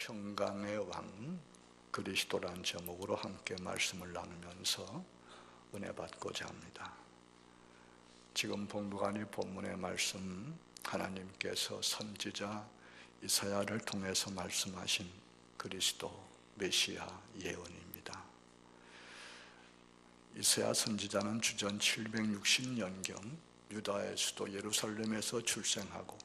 평강의 왕 그리스도란 제목으로 함께 말씀을 나누면서 은혜 받고자 합니다. 지금 봉독한 이 본문의 말씀, 하나님께서 선지자 이사야를 통해서 말씀하신 그리스도 메시아 예언입니다. 이사야 선지자는 주전 760년경 유다의 수도 예루살렘에서 출생하고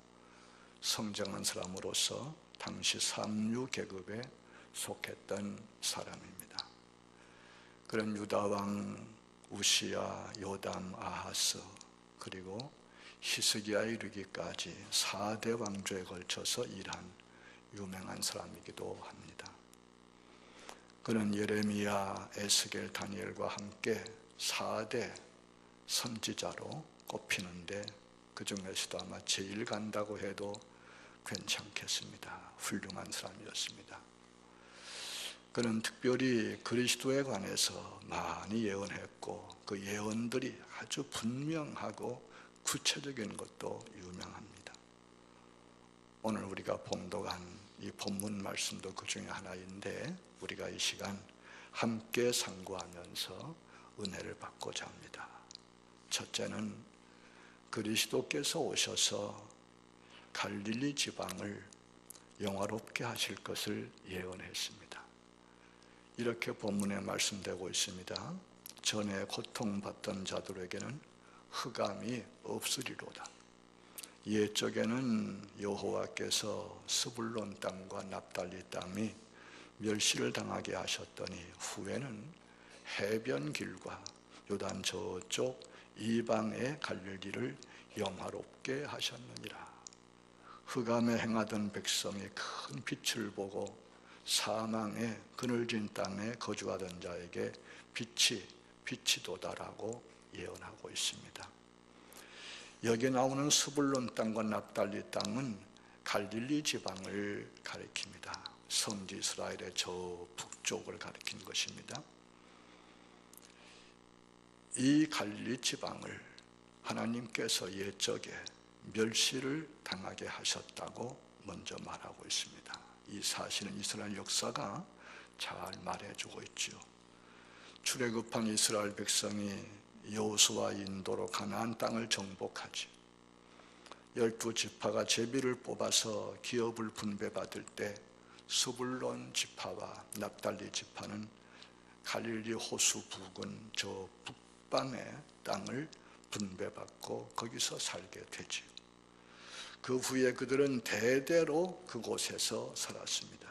성장한 사람으로서 당시 삼류 계급에 속했던 사람입니다. 그런 유다 왕 우시야, 요담, 아하스 그리고 히스기야에 이르기까지 4대 왕조에 걸쳐서 일한 유명한 사람이기도 합니다. 그는 예레미야, 에스겔, 다니엘과 함께 4대 선지자로 꼽히는데 그 중에서도 아마 제일 간다고 해도 괜찮겠습니다. 훌륭한 사람이었습니다. 그는 특별히 그리스도에 관해서 많이 예언했고 그 예언들이 아주 분명하고 구체적인 것도 유명합니다. 오늘 우리가 봉독한 이 본문 말씀도 그 중에 하나인데 우리가 이 시간 함께 상고하면서 은혜를 받고자 합니다. 첫째는 그리스도께서 오셔서 갈릴리 지방을 영화롭게 하실 것을 예언했습니다. 이렇게 본문에 말씀되고 있습니다. 전에 고통받던 자들에게는 흑암이 없으리로다. 옛적에는 여호와께서 스불론 땅과 납달리 땅이 멸시를 당하게 하셨더니 후에는 해변길과 요단 저쪽 이방의 갈릴리를 영화롭게 하셨느니라. 흑암에 행하던 백성이 큰 빛을 보고 사망의 그늘진 땅에 거주하던 자에게 빛이 도다라고 예언하고 있습니다. 여기 나오는 스불론 땅과 납달리 땅은 갈릴리 지방을 가리킵니다. 선지 이스라엘의 저 북쪽을 가리킨 것입니다. 이 갈릴리 지방을 하나님께서 옛적에 멸시를 당하게 하셨다고 먼저 말하고 있습니다. 이 사실은 이스라엘 역사가 잘 말해주고 있죠. 출애굽한 이스라엘 백성이 여호수아 인도로 가나안 땅을 정복하지 12지파가 제비를 뽑아서 기업을 분배받을 때 스불론 지파와 납달리 지파는 갈릴리 호수 부근 저 북방의 땅을 분배받고 거기서 살게 되지. 그 후에 그들은 대대로 그곳에서 살았습니다.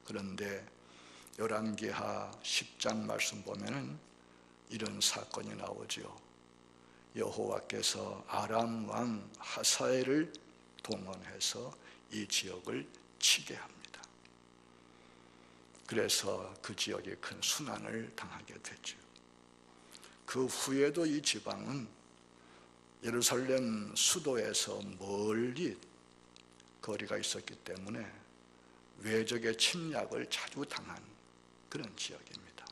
그런데 열왕기하 10장 말씀 보면은 이런 사건이 나오죠. 여호와께서 아람 왕 하사엘을 동원해서 이 지역을 치게 합니다. 그래서 그 지역이 큰 순환을 당하게 되죠. 그 후에도 이 지방은 예루살렘 수도에서 멀리 거리가 있었기 때문에 외적의 침략을 자주 당한 그런 지역입니다.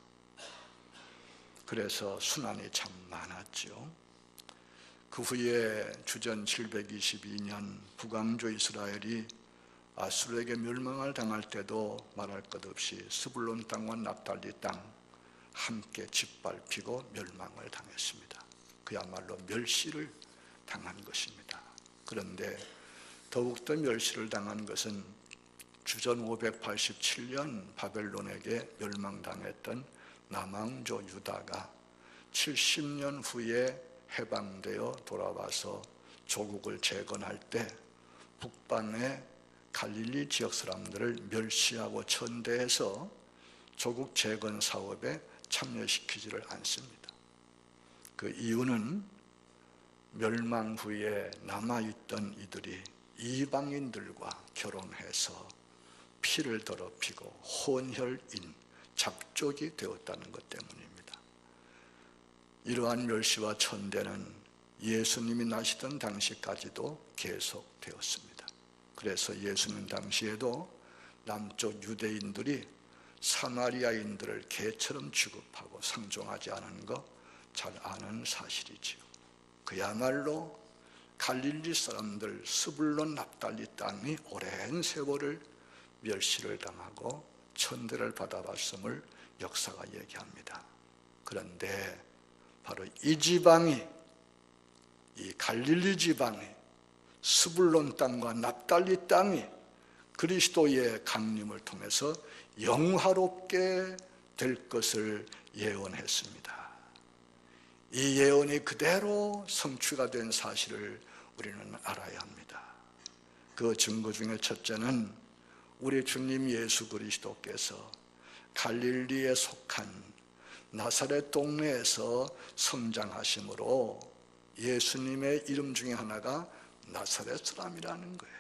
그래서 순환이 참 많았죠. 그 후에 주전 722년 북왕조 이스라엘이 아수르에게 멸망을 당할 때도 말할 것 없이 스불론 땅과 납달리 땅 함께 짓밟히고 멸망을 당했습니다. 그야말로 멸시를 당한 것입니다. 그런데 더욱더 멸시를 당한 것은 주전 587년 바벨론에게 멸망당했던 남왕조 유다가 70년 후에 해방되어 돌아와서 조국을 재건할 때 북방의 갈릴리 지역 사람들을 멸시하고 천대해서 조국 재건 사업에 참여시키지를 않습니다. 그 이유는 멸망 후에 남아있던 이들이 이방인들과 결혼해서 피를 더럽히고 혼혈인, 잡족이 되었다는 것 때문입니다. 이러한 멸시와 천대는 예수님이 나시던 당시까지도 계속되었습니다. 그래서 예수님 당시에도 남쪽 유대인들이 사마리아인들을 개처럼 취급하고 상종하지 않은 거 잘 아는 사실이지요. 그야말로 갈릴리 사람들 스불론 납달리 땅이 오랜 세월을 멸시를 당하고 천대를 받아봤음을 역사가 얘기합니다. 그런데 바로 이 지방이, 이 갈릴리 지방이, 스불론 땅과 납달리 땅이 그리스도의 강림을 통해서 영화롭게 될 것을 예언했습니다. 이 예언이 그대로 성취가 된 사실을 우리는 알아야 합니다. 그 증거 중에 첫째는 우리 주님 예수 그리스도께서 갈릴리에 속한 나사렛 동네에서 성장하심으로 예수님의 이름 중에 하나가 나사렛 사람이라는 거예요.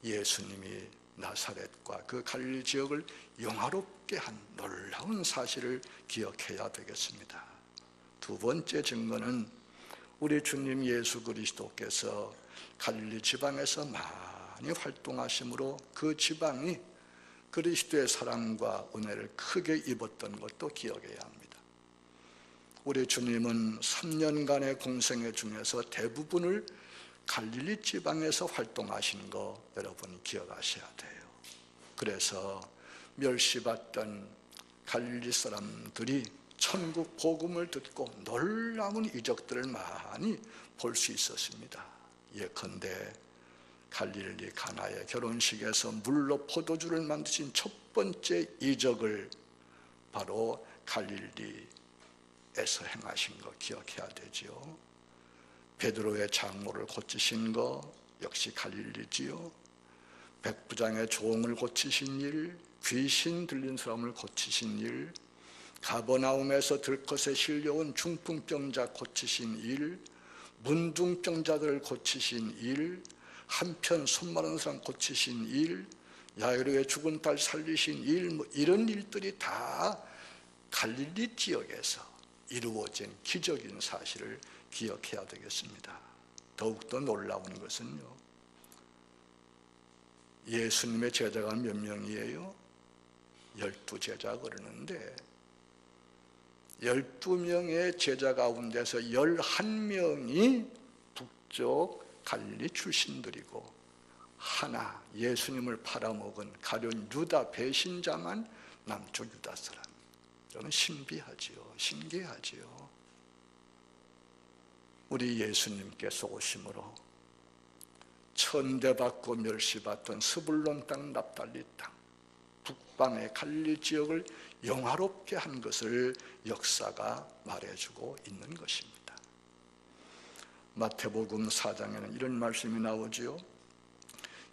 예수님이 나사렛과 그 갈릴리 지역을 영화롭게 한 놀라운 사실을 기억해야 되겠습니다. 두 번째 증거는 우리 주님 예수 그리스도께서 갈릴리 지방에서 많이 활동하심으로 그 지방이 그리스도의 사랑과 은혜를 크게 입었던 것도 기억해야 합니다. 우리 주님은 3년간의 공생애 중에서 대부분을 갈릴리 지방에서 활동하신 거 여러분 기억하셔야 돼요. 그래서 멸시받던 갈릴리 사람들이 천국 복음을 듣고 놀라운 이적들을 많이 볼 수 있었습니다. 예컨대 갈릴리 가나의 결혼식에서 물로 포도주를 만드신 첫 번째 이적을 바로 갈릴리에서 행하신 거 기억해야 되지요. 베드로의 장모를 고치신 거 역시 갈릴리지요. 백부장의 종을 고치신 일, 귀신 들린 사람을 고치신 일, 가버나움에서 들것에 실려온 중풍병자 고치신 일, 문둥병자들을 고치신 일, 한편 손 마른 사람 고치신 일, 야이로의 죽은 딸 살리신 일, 이런 일들이 다 갈릴리 지역에서 이루어진 기적인 사실을 기억해야 되겠습니다. 더욱더 놀라운 것은요, 예수님의 제자가 몇 명이에요? 12제자 그러는데 12명의 제자 가운데서 11명이 북쪽 갈릴리 출신들이고 하나 예수님을 팔아먹은 가룟 유다 배신자만 남쪽 유다 사람. 저는 신비하지요. 신기하지요. 우리 예수님께서 오심으로 천대받고 멸시받던 스불론 땅, 납달리 땅, 북방의 갈릴리 지역을 영화롭게 한 것을 역사가 말해주고 있는 것입니다. 마태복음 4장에는 이런 말씀이 나오지요.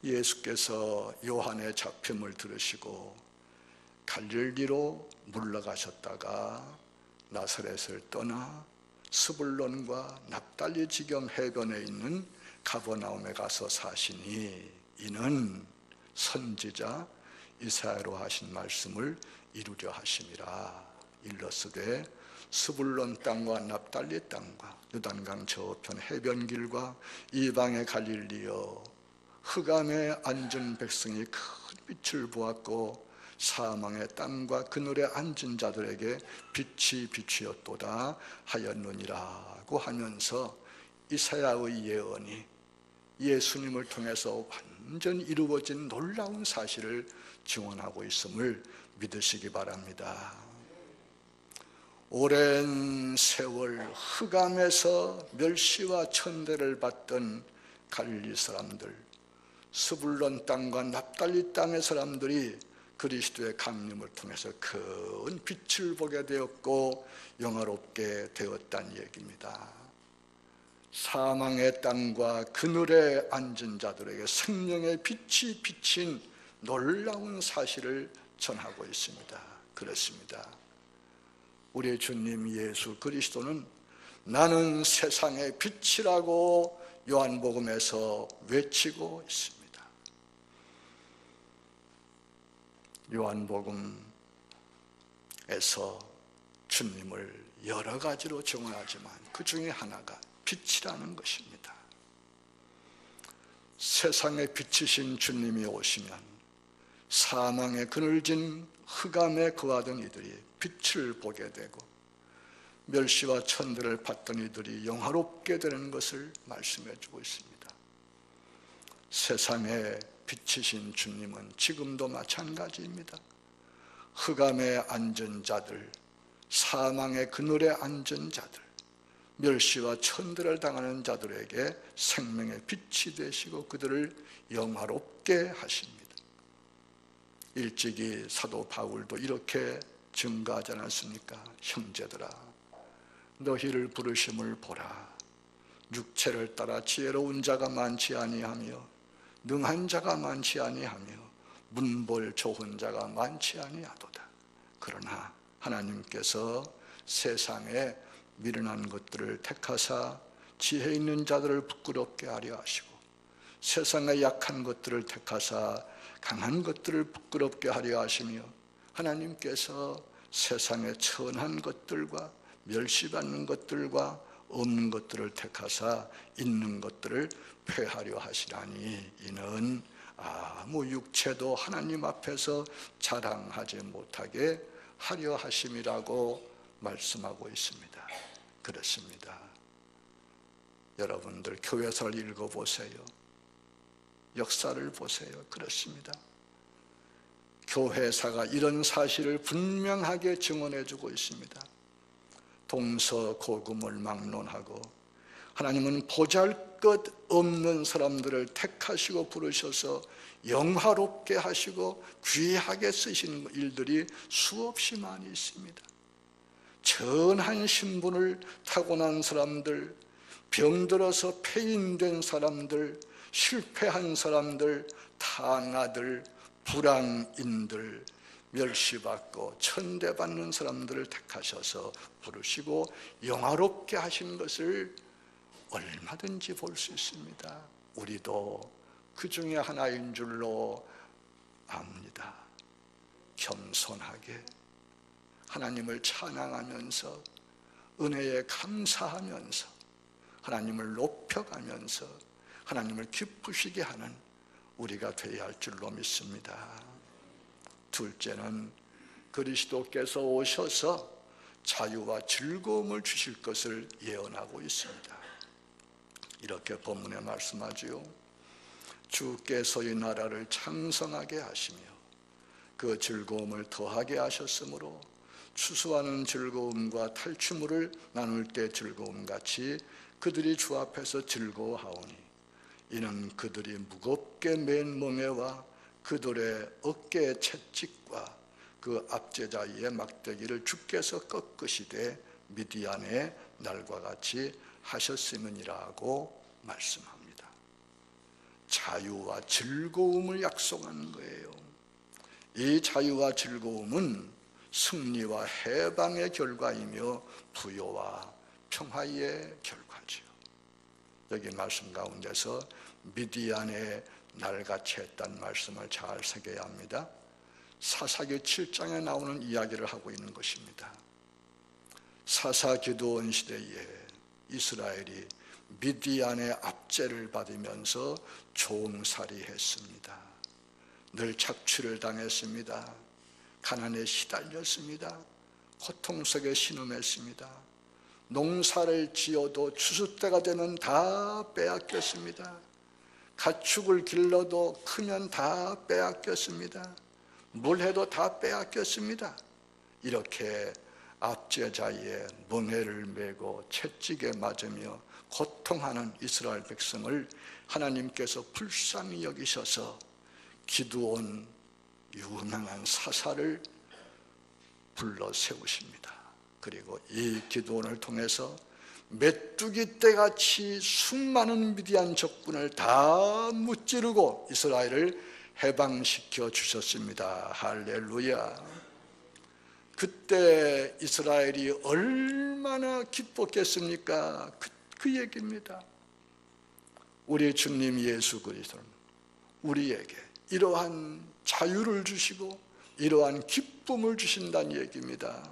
예수께서 요한의 잡힘을 들으시고 갈릴리로 물러가셨다가 나사렛을 떠나 스불론과 납달리 지경 해변에 있는 가버나움에 가서 사시니 이는 선지자 이사야로 하신 말씀을 이루려 하심이라. 일러스되 스불론 땅과 납달리 땅과 요단강 저편 해변길과 이방의 갈릴리여, 흑암에 앉은 백성이 큰 빛을 보았고 사망의 땅과 그늘에 앉은 자들에게 빛이 비추었도다 하였느니라고 하면서 이사야의 예언이 예수님을 통해서 완전히 이루어진 놀라운 사실을 증언하고 있음을 믿으시기 바랍니다. 오랜 세월 흑암에서 멸시와 천대를 받던 갈릴리 사람들, 스불론 땅과 납달리 땅의 사람들이 그리스도의 강림을 통해서 큰 빛을 보게 되었고 영화롭게 되었다는 얘기입니다. 사망의 땅과 그늘에 앉은 자들에게 생명의 빛이 비친 놀라운 사실을 전하고 있습니다. 그렇습니다. 우리 주님 예수 그리스도는 나는 세상의 빛이라고 요한복음에서 외치고 있습니다. 요한복음에서 주님을 여러 가지로 증언하지만 그 중에 하나가 빛이라는 것입니다. 세상에 빛이신 주님이 오시면 사망에 그늘진 흑암에 거하던 이들이 빛을 보게 되고 멸시와 천대를 받던 이들이 영화롭게 되는 것을 말씀해 주고 있습니다. 세상에 빛이신 주님은 지금도 마찬가지입니다. 흑암에 앉은 자들, 사망의 그늘에 앉은 자들, 멸시와 천대를 당하는 자들에게 생명의 빛이 되시고 그들을 영화롭게 하십니다. 일찍이 사도 바울도 이렇게 증거하지 않았습니까? 형제들아, 너희를 부르심을 보라. 육체를 따라 지혜로운 자가 많지 아니하며 능한 자가 많지 아니하며 문벌 좋은 자가 많지 아니하도다. 그러나 하나님께서 세상에 미련한 것들을 택하사 지혜 있는 자들을 부끄럽게 하려 하시고 세상의 약한 것들을 택하사 강한 것들을 부끄럽게 하려 하시며 하나님께서 세상의 천한 것들과 멸시받는 것들과 없는 것들을 택하사 있는 것들을 폐하려 하시라니 이는 아무 육체도 하나님 앞에서 자랑하지 못하게 하려 하심이라고 말씀하고 있습니다. 그렇습니다. 여러분들 교회서를 읽어보세요. 역사를 보세요. 그렇습니다. 교회사가 이런 사실을 분명하게 증언해주고 있습니다. 동서고금을 막론하고 하나님은 보잘것없는 사람들을 택하시고 부르셔서 영화롭게 하시고 귀하게 쓰시는 일들이 수없이 많이 있습니다. 전한 신분을 타고난 사람들, 병들어서 폐인된 사람들, 실패한 사람들, 탕아들, 불황인들, 멸시받고 천대받는 사람들을 택하셔서 부르시고 영화롭게 하신 것을 얼마든지 볼 수 있습니다. 우리도 그 중에 하나인 줄로 압니다. 겸손하게 하나님을 찬양하면서 은혜에 감사하면서 하나님을 높여가면서 하나님을 기쁘시게 하는 우리가 되어야 할 줄로 믿습니다. 둘째는 그리스도께서 오셔서 자유와 즐거움을 주실 것을 예언하고 있습니다. 이렇게 본문에 말씀하지요. 주께서 이 나라를 창성하게 하시며 그 즐거움을 더하게 하셨으므로 추수하는 즐거움과 탈취물을 나눌 때 즐거움같이 그들이 주 앞에서 즐거워하오니 이는 그들이 무겁게 맨 멍에와 그들의 어깨의 채찍과 그 압제자의 막대기를 주께서 꺾으시되 미디안의 날과 같이 하셨음이니라고 말씀합니다. 자유와 즐거움을 약속하는 거예요. 이 자유와 즐거움은 승리와 해방의 결과이며 부요와 평화의 결과지요. 여기 말씀 가운데서 미디안의 날같이 했다는 말씀을 잘 새겨야 합니다. 사사기 7장에 나오는 이야기를 하고 있는 것입니다. 사사 기드온 시대에 이스라엘이 미디안의 압제를 받으면서 종살이 했습니다. 늘 착취를 당했습니다. 가난에 시달렸습니다. 고통 속에 신음했습니다. 농사를 지어도 추수 때가 되면 다 빼앗겼습니다. 가축을 길러도 크면 다 빼앗겼습니다. 뭘 해도 다 빼앗겼습니다. 이렇게 압제자의 멍에를 메고 채찍에 맞으며 고통하는 이스라엘 백성을 하나님께서 불쌍히 여기셔서 기드온 유명한 사사를 불러 세우십니다. 그리고 이 기드온을 통해서 메뚜기 떼같이 수많은 미디안 적군을 다 무찌르고 이스라엘을 해방시켜 주셨습니다. 할렐루야. 그때 이스라엘이 얼마나 기뻤겠습니까? 그 얘기입니다. 우리 주님 예수 그리스도는 우리에게 이러한 자유를 주시고 이러한 기쁨을 주신다는 얘기입니다.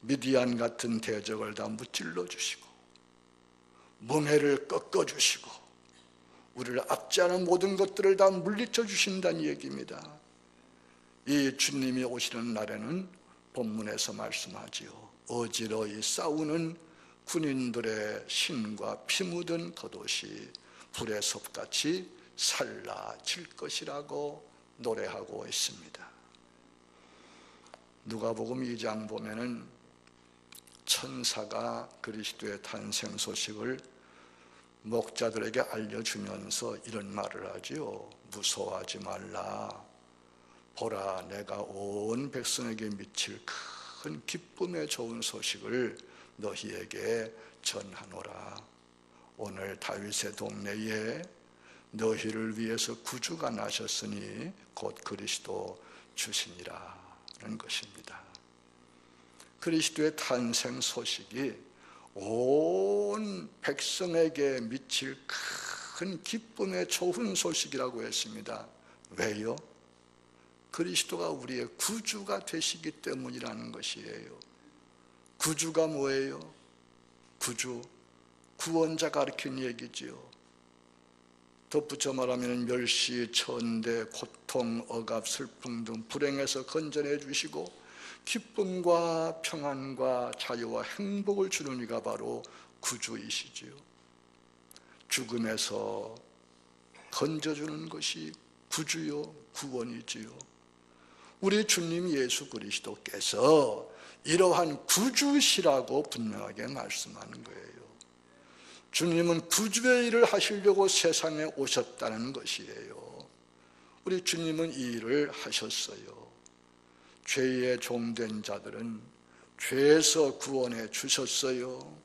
미디안 같은 대적을 다 무찔러 주시고 멍에를 꺾어 주시고 우리를 압제하는 모든 것들을 다 물리쳐 주신다는 얘기입니다. 이 주님이 오시는 날에는 본문에서 말씀하지요. 어지러이 싸우는 군인들의 신과 피 묻은 겉옷이 불의 섭같이 살라질 것이라고 노래하고 있습니다. 누가복음 2장 보면은 천사가 그리스도의 탄생 소식을 목자들에게 알려주면서 이런 말을 하지요. 무서워하지 말라. 보라, 내가 온 백성에게 미칠 큰 기쁨의 좋은 소식을 너희에게 전하노라. 오늘 다윗의 동네에 너희를 위해서 구주가 나셨으니 곧 그리스도 주시니라는 것입니다. 그리스도의 탄생 소식이 온 백성에게 미칠 큰 기쁨의 좋은 소식이라고 했습니다. 왜요? 그리스도가 우리의 구주가 되시기 때문이라는 것이에요. 구주가 뭐예요? 구주, 구원자 가르친 얘기지요. 덧붙여 말하면 멸시, 천대, 고통, 억압, 슬픔 등 불행에서 건져내 주시고 기쁨과 평안과 자유와 행복을 주는 이가 바로 구주이시지요. 죽음에서 건져주는 것이 구주요, 구원이지요. 우리 주님 예수 그리스도께서 이러한 구주시라고 분명하게 말씀하는 거예요. 주님은 구주의 일을 하시려고 세상에 오셨다는 것이에요. 우리 주님은 이 일을 하셨어요. 죄의 종된 자들은 죄에서 구원해 주셨어요.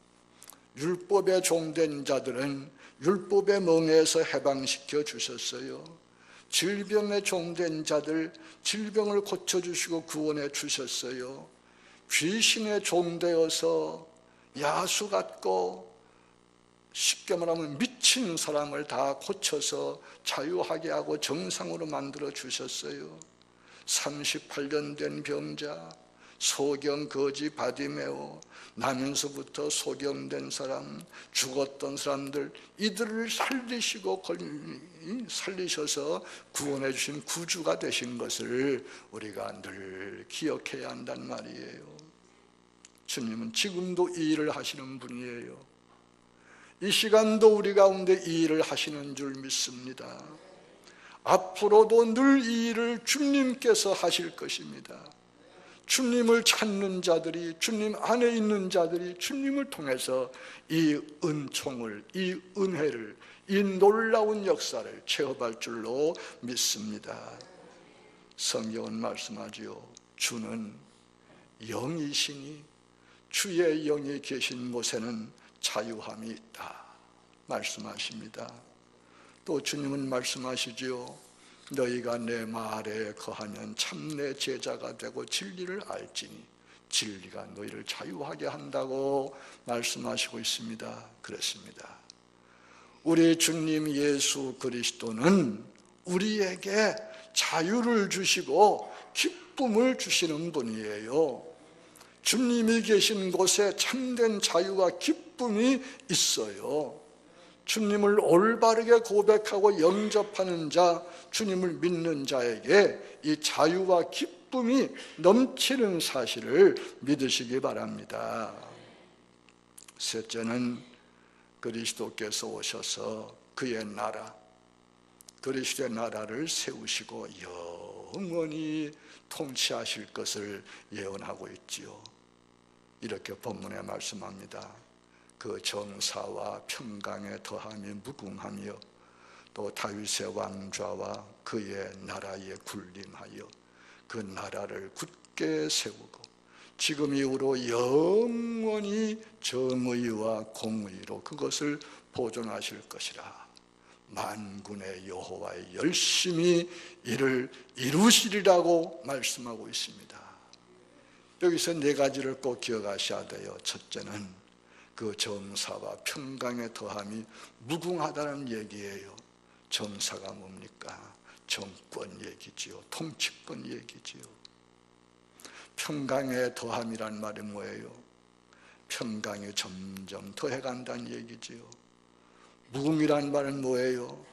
율법의 종된 자들은 율법의 멍에서 해방시켜 주셨어요. 질병에 종된 자들 질병을 고쳐주시고 구원해 주셨어요. 귀신에 종되어서 야수 같고 쉽게 말하면 미친 사람을 다 고쳐서 자유하게 하고 정상으로 만들어 주셨어요. 38년 된 병자, 소경 거지 바디메오, 나면서부터 소경된 사람, 죽었던 사람들, 이들을 살리시고 살리셔서 구원해 주신 구주가 되신 것을 우리가 늘 기억해야 한단 말이에요. 주님은 지금도 이 일을 하시는 분이에요. 이 시간도 우리 가운데 이 일을 하시는 줄 믿습니다. 앞으로도 늘 이 일을 주님께서 하실 것입니다. 주님을 찾는 자들이, 주님 안에 있는 자들이 주님을 통해서 이 은총을, 이 은혜를, 이 놀라운 역사를 체험할 줄로 믿습니다. 성경은 말씀하지요. 주는 영이시니 주의 영이 계신 곳에는 자유함이 있다 말씀하십니다. 또 주님은 말씀하시지요. 너희가 내 말에 거하면 참 내 제자가 되고 진리를 알지니 진리가 너희를 자유하게 한다고 말씀하시고 있습니다. 그렇습니다. 우리 주님 예수 그리스도는 우리에게 자유를 주시고 기쁨을 주시는 분이에요. 주님이 계신 곳에 참된 자유와 기쁨이 있어요. 주님을 올바르게 고백하고 영접하는 자, 주님을 믿는 자에게 이 자유와 기쁨이 넘치는 사실을 믿으시기 바랍니다. 셋째는 그리스도께서 오셔서 그의 나라, 그리스도의 나라를 세우시고 영원히 통치하실 것을 예언하고 있지요. 이렇게 본문에 말씀합니다. 그 정사와 평강의 더함이 무궁하며 또 다윗의 왕좌와 그의 나라에 군림하여 그 나라를 굳게 세우고 지금 이후로 영원히 정의와 공의로 그것을 보존하실 것이라. 만군의 여호와의 열심히 이를 이루시리라고 말씀하고 있습니다. 여기서 네 가지를 꼭 기억하셔야 돼요. 첫째는 그 정사와 평강의 더함이 무궁하다는 얘기예요. 정사가 뭡니까? 정권 얘기지요. 통치권 얘기지요. 평강의 더함이란 말이 뭐예요? 평강이 점점 더해간다는 얘기지요. 무궁이란 말은 뭐예요?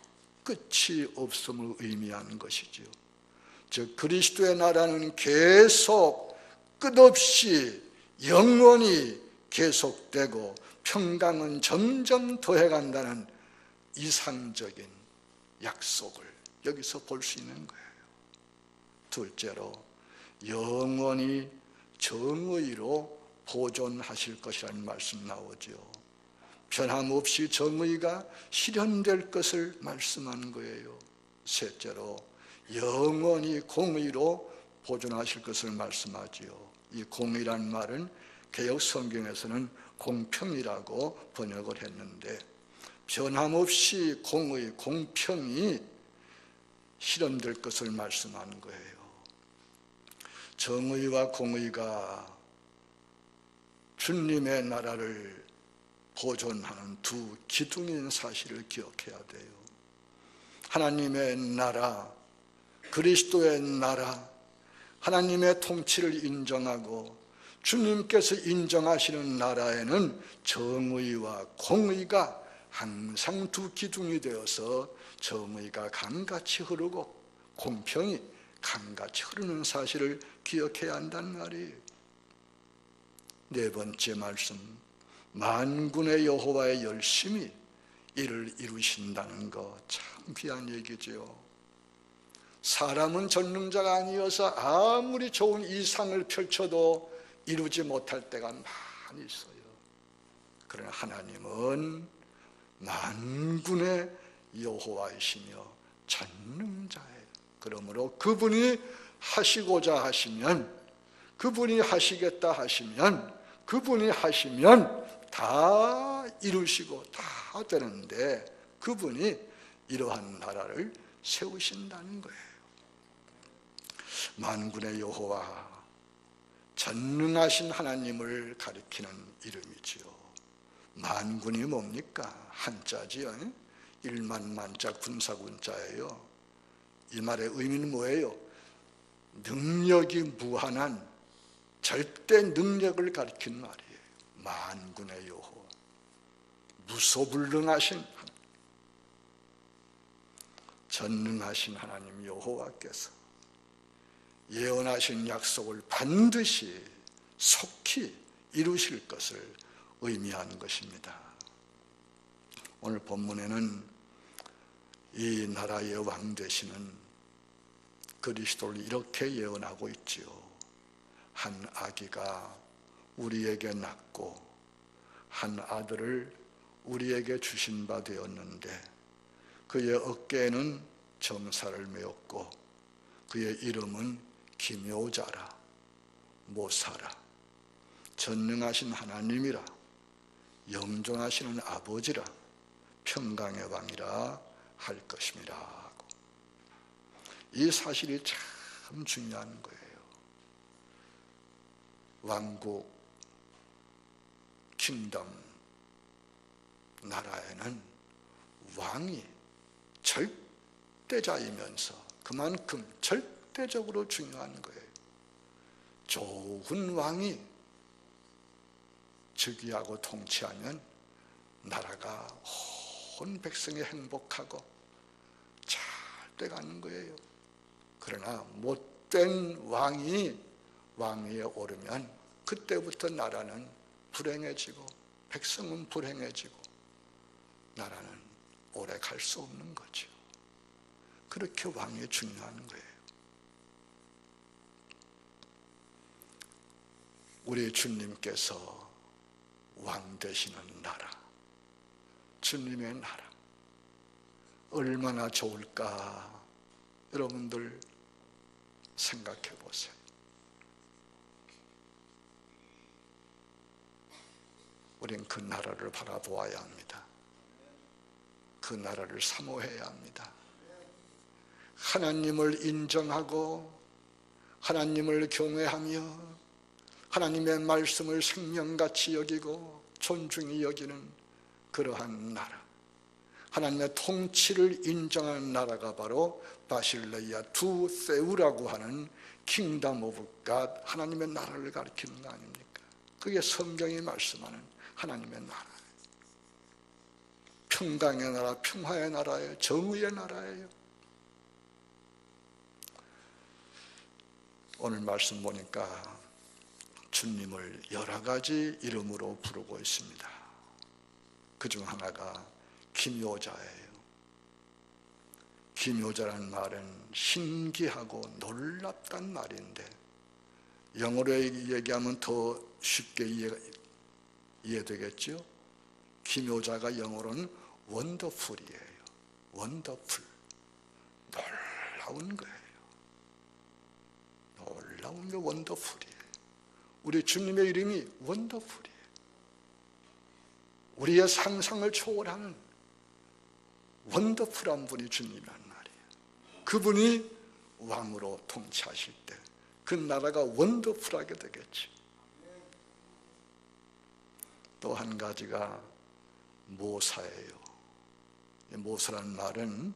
끝이 없음을 의미하는 것이지요. 즉 그리스도의 나라는 계속 끝없이 영원히 계속되고 평강은 점점 더해간다는 이상적인 약속을 여기서 볼 수 있는 거예요. 둘째로 영원히 정의로 보존하실 것이라는 말씀 나오죠. 변함없이 정의가 실현될 것을 말씀하는 거예요. 셋째로 영원히 공의로 보존하실 것을 말씀하지요. 이 공의란 말은 개역 성경에서는 공평이라고 번역을 했는데, 변함없이 공의, 공평이 실현될 것을 말씀하는 거예요. 정의와 공의가 주님의 나라를 보존하는 두 기둥인 사실을 기억해야 돼요. 하나님의 나라, 그리스도의 나라, 하나님의 통치를 인정하고 주님께서 인정하시는 나라에는 정의와 공의가 항상 두 기둥이 되어서 정의가 강같이 흐르고 공평이 강같이 흐르는 사실을 기억해야 한단 말이에요. 네 번째 말씀, 만군의 여호와의 열심히 이를 이루신다는 거 참 귀한 얘기죠. 사람은 전능자가 아니어서 아무리 좋은 이상을 펼쳐도 이루지 못할 때가 많이 있어요. 그러나 하나님은 만군의 여호와이시며 전능자예요. 그러므로 그분이 하시고자 하시면, 그분이 하시겠다 하시면, 그분이 하시면 다 이루시고 다 되는데, 그분이 이러한 나라를 세우신다는 거예요. 만군의 여호와, 전능하신 하나님을 가리키는 이름이지요. 만군이 뭡니까? 한자지요. 일만만자 군사군자예요. 이 말의 의미는 뭐예요? 능력이 무한한 절대 능력을 가리키는 말이에요. 만군의 여호와, 무소불능하신 하나님, 전능하신 하나님 여호와께서 예언하신 약속을 반드시 속히 이루실 것을 의미하는 것입니다. 오늘 본문에는 이 나라의 왕 되시는 그리스도를 이렇게 예언하고 있지요. 한 아기가 우리에게 낳고 한 아들을 우리에게 주신 바 되었는데, 그의 어깨에는 정사를 메었고 그의 이름은 기묘자라, 모사라, 전능하신 하나님이라, 영존하시는 아버지라, 평강의 왕이라 할 것입니다. 이 사실이 참 중요한 거예요. 왕국, 킹덤, 나라에는 왕이 절대자이면서 그만큼 절대적으로 중요한 거예요. 좋은 왕이 즉위하고 통치하면 나라가 온 백성이 행복하고 잘 돼가는 거예요. 그러나 못된 왕이 왕위에 오르면 그때부터 나라는 불행해지고 백성은 불행해지고 나라는 오래 갈 수 없는 거죠. 그렇게 왕이 중요한 거예요. 우리 주님께서 왕 되시는 나라, 주님의 나라, 얼마나 좋을까 여러분들 생각해 보세요. 우린 그 나라를 바라보아야 합니다. 그 나라를 사모해야 합니다. 하나님을 인정하고 하나님을 경외하며 하나님의 말씀을 생명같이 여기고 존중히 여기는 그러한 나라, 하나님의 통치를 인정하는 나라가 바로 바실레이아 두 세우라고 하는 킹덤 오브 갓, 하나님의 나라를 가리키는 거 아닙니까? 그게 성경이 말씀하는 하나님의 나라, 평강의 나라, 평화의 나라예요. 정의의 나라예요. 오늘 말씀 보니까 주님을 여러 가지 이름으로 부르고 있습니다. 그중 하나가 기묘자예요. 기묘자라는 말은 신기하고 놀랍단 말인데 영어로 얘기하면 더 쉽게 이해되겠죠? 기묘자가 영어로는 원더풀이에요. 원더풀. 놀라운 거예요. 놀라운 게 원더풀이에요. 우리 주님의 이름이 원더풀이에요. 우리의 상상을 초월하는 원더풀한 분이 주님이란 말이에요. 그분이 왕으로 통치하실 때 그 나라가 원더풀하게 되겠죠. 또 한 가지가 모사예요. 모사라는 말은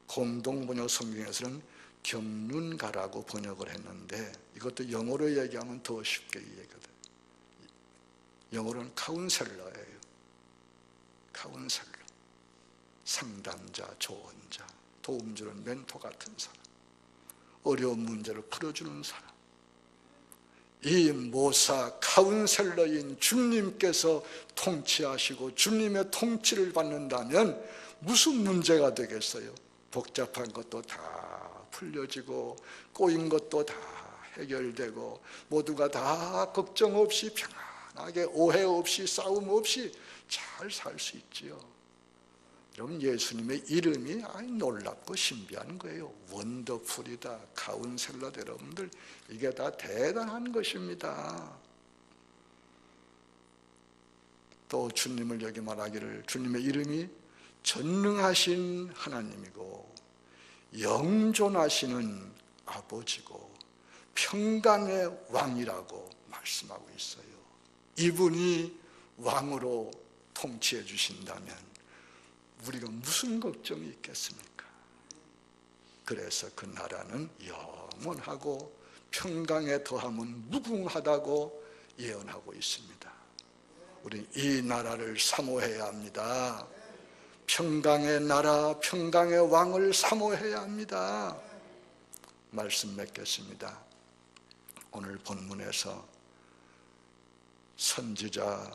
공동번역 성경에서는 경륜가라고 번역을 했는데 이것도 영어로 얘기하면 더 쉽게 이해가 돼요. 영어로는 카운셀러예요. 카운셀러. 상담자, 조언자, 도움 주는 멘토 같은 사람. 어려운 문제를 풀어주는 사람. 이 모사 카운셀러인 주님께서 통치하시고 주님의 통치를 받는다면 무슨 문제가 되겠어요? 복잡한 것도 다 풀려지고 꼬인 것도 다 해결되고 모두가 다 걱정 없이 평안하게 오해 없이 싸움 없이 잘 살 수 있지요. 여러분 예수님의 이름이 놀랍고 신비한 거예요. 원더풀이다, 카운셀러다. 여러분들 이게 다 대단한 것입니다. 또 주님을 여기 말하기를 주님의 이름이 전능하신 하나님이고 영존하시는 아버지고 평강의 왕이라고 말씀하고 있어요. 이분이 왕으로 통치해 주신다면 우리가 무슨 걱정이 있겠습니까? 그래서 그 나라는 영원하고 평강에 더하면 무궁하다고 예언하고 있습니다. 우리 이 나라를 사모해야 합니다. 평강의 나라, 평강의 왕을 사모해야 합니다. 말씀 맺겠습니다. 오늘 본문에서 선지자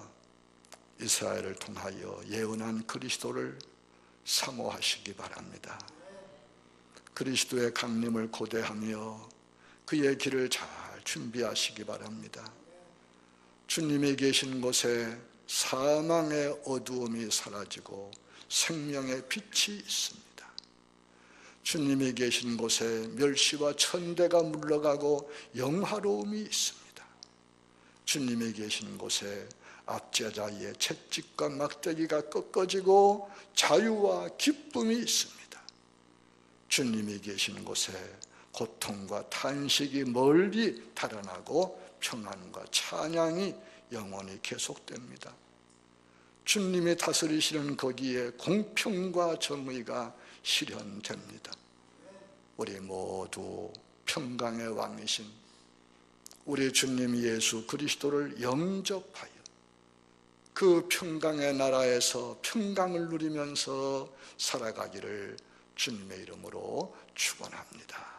이스라엘을 통하여 예언한 그리스도를 사모하시기 바랍니다. 그리스도의 강림을 고대하며 그의 길을 잘 준비하시기 바랍니다. 주님이 계신 곳에 사망의 어두움이 사라지고 생명의 빛이 있습니다. 주님이 계신 곳에 멸시와 천대가 물러가고 영화로움이 있습니다. 주님이 계신 곳에 압제자의 채찍과 막대기가 꺾어지고 자유와 기쁨이 있습니다. 주님이 계신 곳에 고통과 탄식이 멀리 달아나고 평안과 찬양이 영원히 계속됩니다. 주님이 다스리시는 거기에 공평과 정의가 실현됩니다. 우리 모두 평강의 왕이신 우리 주님 예수 그리스도를 영접하여 그 평강의 나라에서 평강을 누리면서 살아가기를 주님의 이름으로 축원합니다.